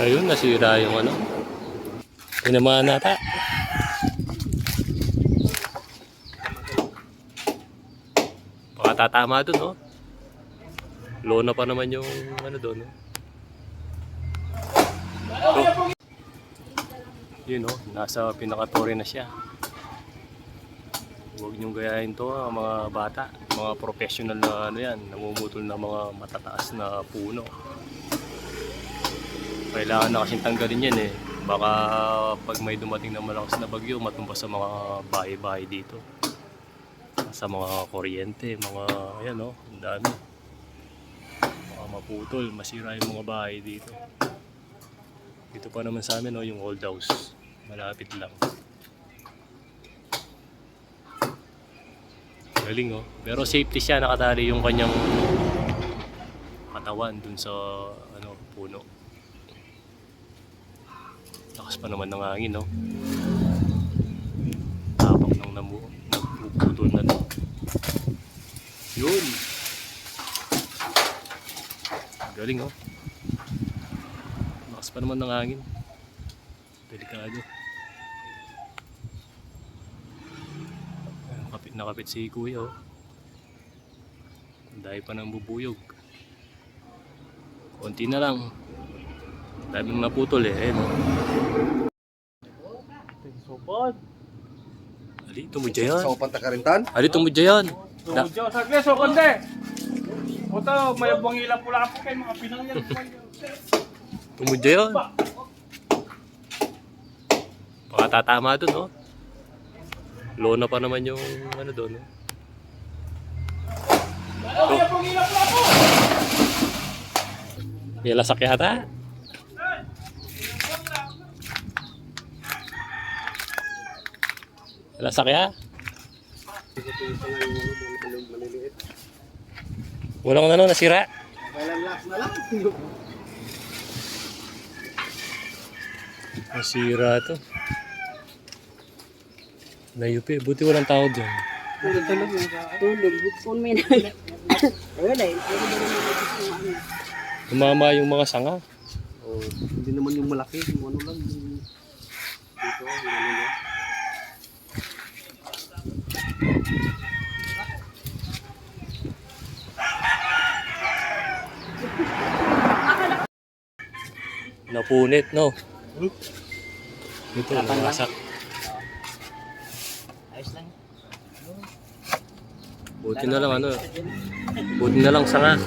Ayun, nasira yung ano. Tinamaan nata. Baka tatama dun, no? Lona pa naman yung ano doon, no? Oh. Yun, no? Nasa pinaka-tore na siya. Huwag niyong gayahin to, mga bata. Mga professional na ano yan. Namumutol na mga matataas na puno. Kailangan na kasing tanggalin yan eh. Baka pag may dumating na malakas na bagyo, matumba sa mga bahay-bahay dito. Sa mga kuryente, mga ayan o, ang dami. Mga maputol, masira yung mga bahay dito. Dito pa naman sa amin o, yung old house. Malapit lang. Galing o. Pero safety siya, nakatali yung kanyang katawan dun sa ano, puno. Lakas pa naman ng hangin, no? Tapak ng nagpuputol na to. Yun! Galing, oh. Lakas pa naman ng hangin. Delikado. Nakapit si kuya, oh. Dahil pa ng bubuyog. Konti na lang. Dahil nang naputol eh. Ayun, oh. Sopod. Ali, tumudya yan. Sopan takarintan? Ali, tumudya yan. Tumudya. Sagli, sopod de. Oto, may bangila pula po kayo mga pinang yan. Tumudya yan. Baka tatama dun, no? Lona pa naman yung ano doon, no? May bangila pula po. May lasak yata. Lasak ya? Walang ano, nasira. Kailan last na lang? Nasira to. Nayupi, buti walang tao dyan. Tulog. Kung may wala eh. Tumama yung mga sanga. Oh, hindi naman yung malaki, yung ano lang. Yung dito, yung ano niya. Napunit, no? Ito, namasak. Ayos lang. Buti na lang, ano? Buti na lang sanga.